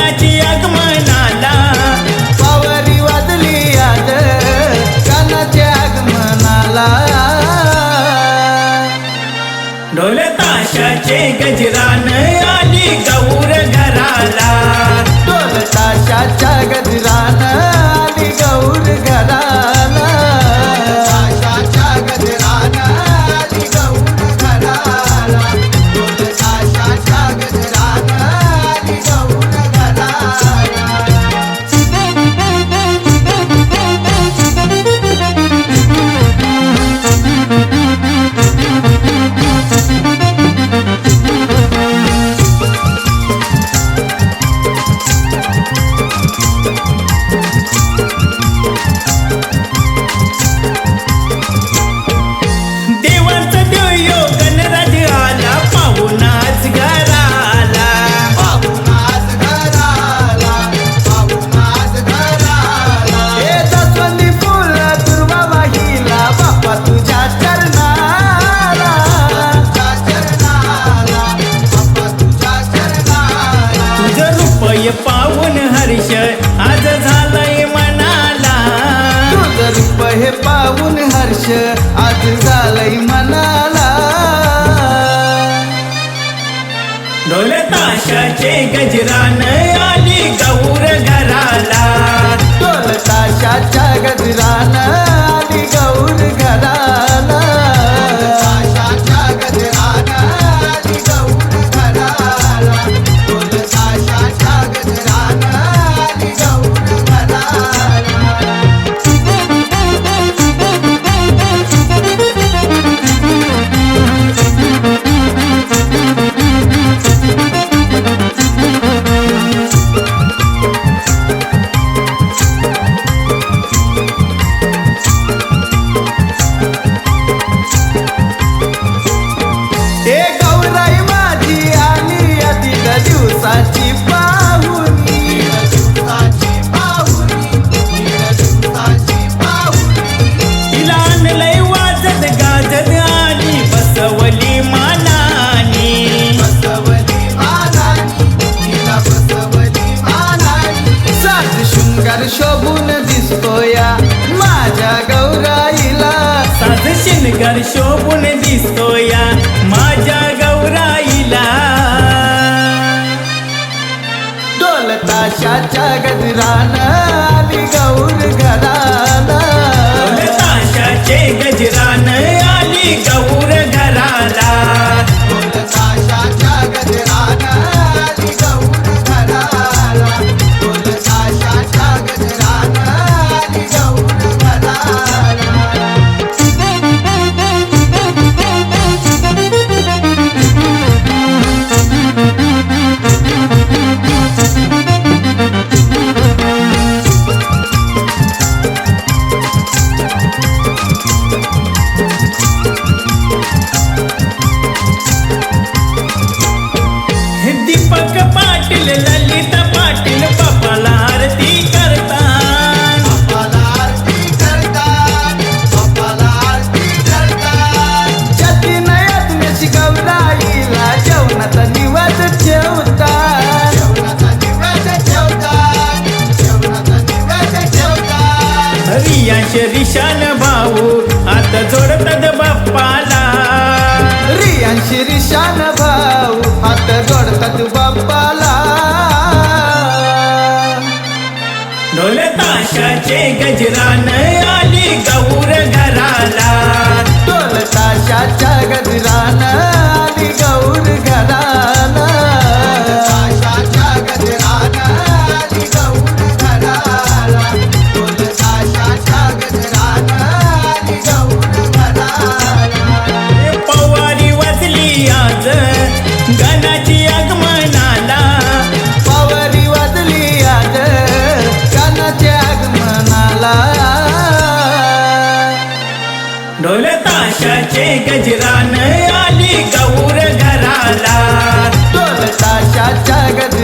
गणाची आगमनाला पावरी वाजली आज गणाच्या आगमनाला ढोल ताशाचे गजरान आली गौर घराला ढोल ताशाच्या गजरान आली गौर घराला ताशाच्या गजरान आली गौर घराला ढोल ताशाच्या गजरान आली गौर घराला देवाचा देव गणराज आला पाहून आज घराला पाहुणाच घराला पाहुणाच घराला हे जास्वंदी फुल दुर्वा वाहिला बाप्पा तुझ्या चरणाला तुझ्या चरणाला बाप्पा तुझ्या चरणाला तुझं रूपय पाहून हर्ष आज झालंय मनाला तुझं रूप हे पाहून हर्ष आज झालंय मनाला ढोल ताशाचे गजरान आली गौर घराला ढोल ताशाच्या गजरान आली गौर घराला ताशाच्या गजरान आली गौर घराला ढोल ताशाच्या गजरान आली गौर घराला हे गौराई माझी आली अधिक दिवसाची पाहुणी दिवसाची पाहुणी दिवसाची पाहुणी तिला आणलंय वाजत गाजत आली बसवली मानानी बसवली मानानी तिला बसवली मानानी साज शृंगार शोभून दिसतोया माझ्या गौराईला साज शिनगर शोभून दिसतोया माझ्या गौराईला ढोल ताशाच्या गजरान आली गौर घराला ढोल ताशाचे गजरान आली गौर घराला ढोल ताशाच्या गजरान आली गौर घराला ढोल ताशाच्या गजरान आली गौर घराला दीपक पाटील ललिता पाटील बापाला आरती करतात बाप्पाला आरती करतात बाप्पाला आरती करतात जती नयत मेशी गौराईला जेवणाचा निवास ठेवतात जेवणाचा निवास ठेवतात जेवणाचा निवास ठेवतात रियांश रिशान भाऊ हात जोडतात बाप्पाला रियांशी रिशान भाऊ हात जोडतात बाप्पाला ढोल ताशाचे गजरान आली गौर घराला ढोल ताशाच्या गजरान आली गौर घराला ताशाच्या गजरान आली गौर घराला ढोल ताशाच्या गजरान आली गौर घराला पवारी वाजली आज गणाची आगमनाला पावरी वाजली आज गणाच्या आगमनाला ढोल ताशाचे गजरान आली गौर घराला ढोल ताशाच्या गजरान